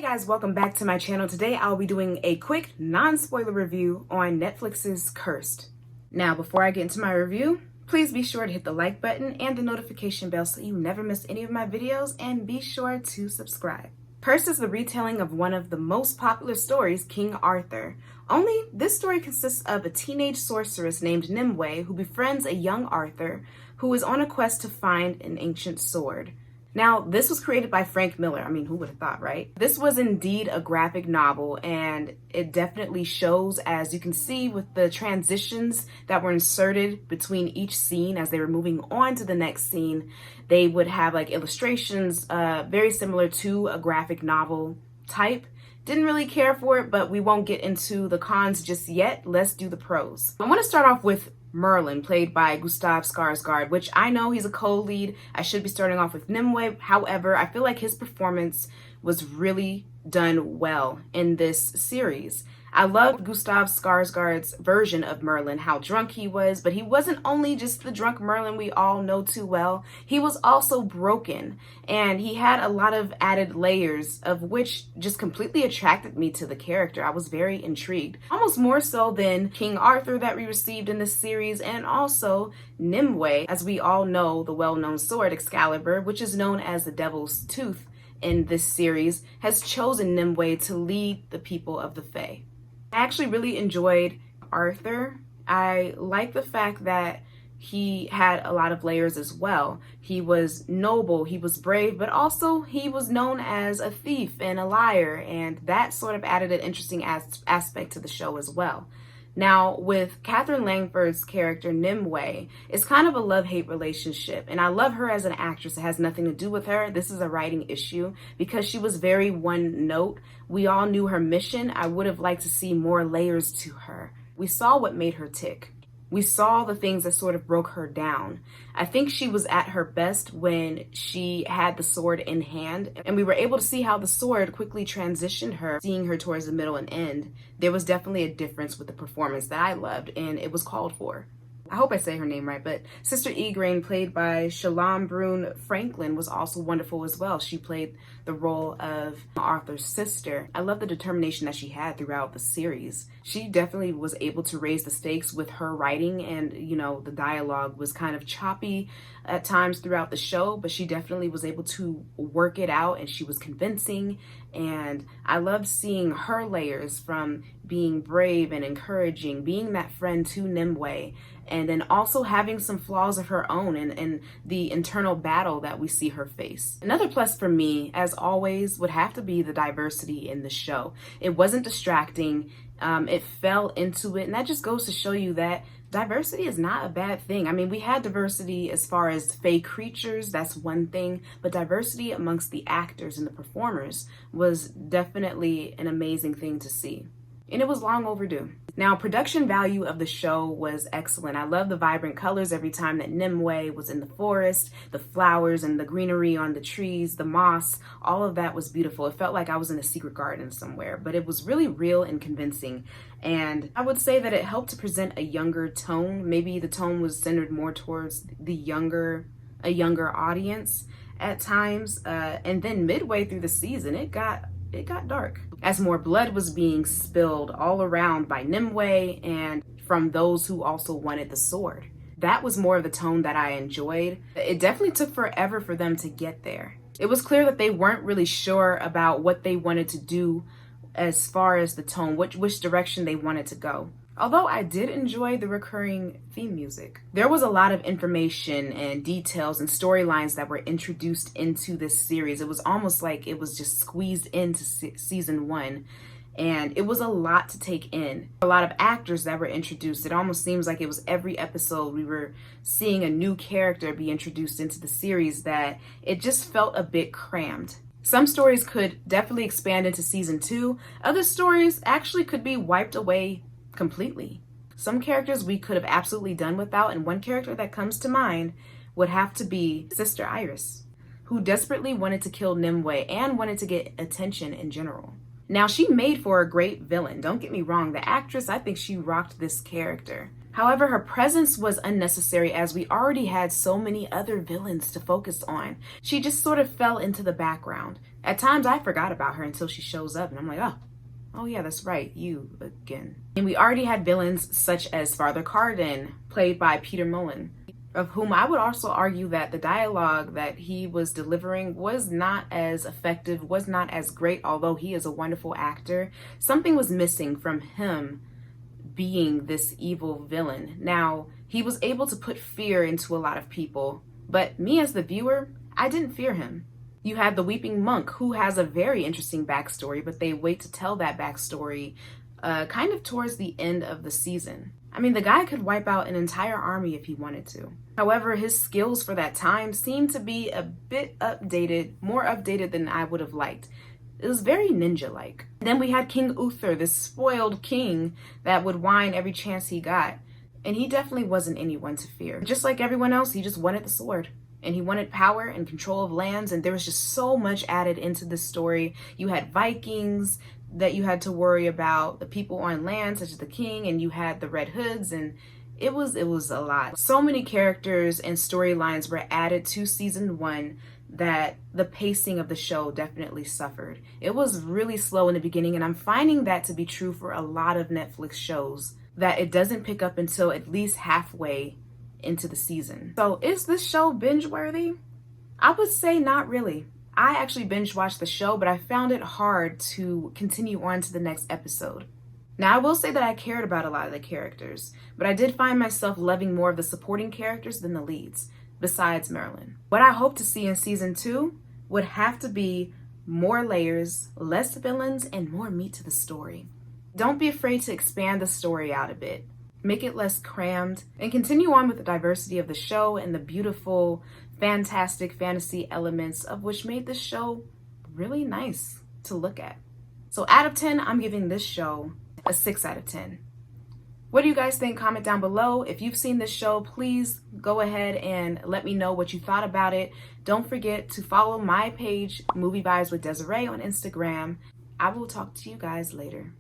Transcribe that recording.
Guys, welcome back to my channel. Today I'll be doing a quick non-spoiler review on Netflix's Cursed. Now before I get into my review, please be sure to hit the like button and the notification bell so you never miss any of my videos, and be sure to subscribe. Cursed is the retelling of one of the most popular stories, King Arthur. Only this story consists of a teenage sorceress named Nimue who befriends a young Arthur who is on a quest to find an ancient sword. Now, this was created by Frank Miller. I mean, who would have thought, right? This was indeed a graphic novel, and it definitely shows, as you can see with the transitions that were inserted between each scene as they were moving on to the next scene. They would have like illustrations very similar to a graphic novel type. Didn't really care for it, but we won't get into the cons just yet. Let's do the pros. I want to start off with Merlin, played by Gustav Skarsgård, which I know he's a co-lead. I should be starting off with Nimue. However, I feel like his performance was really done well in this series. I loved Gustav Skarsgård's version of Merlin, how drunk he was, but he wasn't only just the drunk Merlin we all know too well. He was also broken, and he had a lot of added layers, of which just completely attracted me to the character. I was very intrigued, almost more so than King Arthur that we received in this series, and also Nimue, as we all know, the well-known sword Excalibur, which is known as the Devil's Tooth in this series, has chosen Nimue to lead the people of the Fae. I actually really enjoyed Arthur. I like the fact that he had a lot of layers as well. He was noble, he was brave, but also he was known as a thief and a liar, and that sort of added an interesting aspect to the show as well. Now, with Catherine Langford's character, Nimue, it's kind of a love-hate relationship, and I love her as an actress. It has nothing to do with her. This is a writing issue because she was very one note. We all knew her mission. I would have liked to see more layers to her. We saw what made her tick. We saw the things that sort of broke her down. I think she was at her best when she had the sword in hand, and we were able to see how the sword quickly transitioned her, seeing her towards the middle and end. There was definitely a difference with the performance that I loved, and it was called for. I hope I say her name right, but Sister Igraine, played by Shalom Broon Franklin, was also wonderful as well. She played the role of Arthur's sister. I love the determination that she had throughout the series. She definitely was able to raise the stakes with her writing, and you know, the dialogue was kind of choppy at times throughout the show, but she definitely was able to work it out, and she was convincing. And I loved seeing her layers, from being brave and encouraging, being that friend to Nimue, and then also having some flaws of her own and the internal battle that we see her face. Another plus for me, as always, would have to be the diversity in the show. It wasn't distracting. It fell into it, and that just goes to show you that diversity is not a bad thing. I mean, we had diversity as far as fake creatures, that's one thing, but diversity amongst the actors and the performers was definitely an amazing thing to see. And it was long overdue. Now, production value of the show was excellent. I love the vibrant colors every time that Nimue was in the forest, the flowers and the greenery on the trees, the moss, all of that was beautiful. It felt like I was in a secret garden somewhere, but it was really real and convincing. And I would say that it helped to present a younger tone. Maybe the tone was centered more towards a younger audience at times. And then midway through the season, it got dark, as more blood was being spilled all around by Nimue and from those who also wanted the sword. That was more of the tone that I enjoyed. It definitely took forever for them to get there. It was clear that they weren't really sure about what they wanted to do as far as the tone, which direction they wanted to go. Although I did enjoy the recurring theme music. There was a lot of information and details and storylines that were introduced into this series. It was almost like it was just squeezed into season one, and it was a lot to take in. A lot of actors that were introduced. It almost seems like it was every episode we were seeing a new character be introduced into the series, that it just felt a bit crammed. Some stories could definitely expand into season 2. Other stories actually could be wiped away completely. Some characters we could have absolutely done without, and one character that comes to mind would have to be Sister Iris, who desperately wanted to kill Nimue and wanted to get attention in general. Now, she made for a great villain, don't get me wrong. The actress, I think she rocked this character. However, her presence was unnecessary, as we already had so many other villains to focus on. She just sort of fell into the background. At times I forgot about her until she shows up and I'm like, oh yeah, that's right, you again. And we already had villains such as Father Carden, played by Peter Mullen, of whom I would also argue that the dialogue that he was delivering was not as effective, was not as great, although he is a wonderful actor. Something was missing from him being this evil villain. Now, he was able to put fear into a lot of people, but me as the viewer, I didn't fear him. You had the Weeping Monk, who has a very interesting backstory, but they wait to tell that backstory kind of towards the end of the season. I mean, the guy could wipe out an entire army if he wanted to. However, his skills for that time seemed to be a bit updated, more updated than I would have liked. It was very ninja-like. Then we had King Uther, this spoiled king that would whine every chance he got. And he definitely wasn't anyone to fear. Just like everyone else, he just wanted the sword. And he wanted power and control of lands, and there was just so much added into this story. You had Vikings that you had to worry about, the people on land, such as the king, and you had the Red Hoods, and it was a lot. So many characters and storylines were added to season 1 that the pacing of the show definitely suffered. It was really slow in the beginning, and I'm finding that to be true for a lot of Netflix shows, that it doesn't pick up until at least halfway into the season. So is this show binge worthy? I would say not really. I actually binge watched the show, but I found it hard to continue on to the next episode. Now, I will say that I cared about a lot of the characters, but I did find myself loving more of the supporting characters than the leads, besides Merlin. What I hope to see in season 2 would have to be more layers, less villains, and more meat to the story. Don't be afraid to expand the story out a bit. Make it less crammed, and continue on with the diversity of the show and the beautiful, fantastic fantasy elements of which made this show really nice to look at. So out of 10, I'm giving this show a 6 out of 10. What do you guys think? Comment down below. If you've seen this show, please go ahead and let me know what you thought about it. Don't forget to follow my page, Movie Vibes with Desiree, on Instagram. I will talk to you guys later.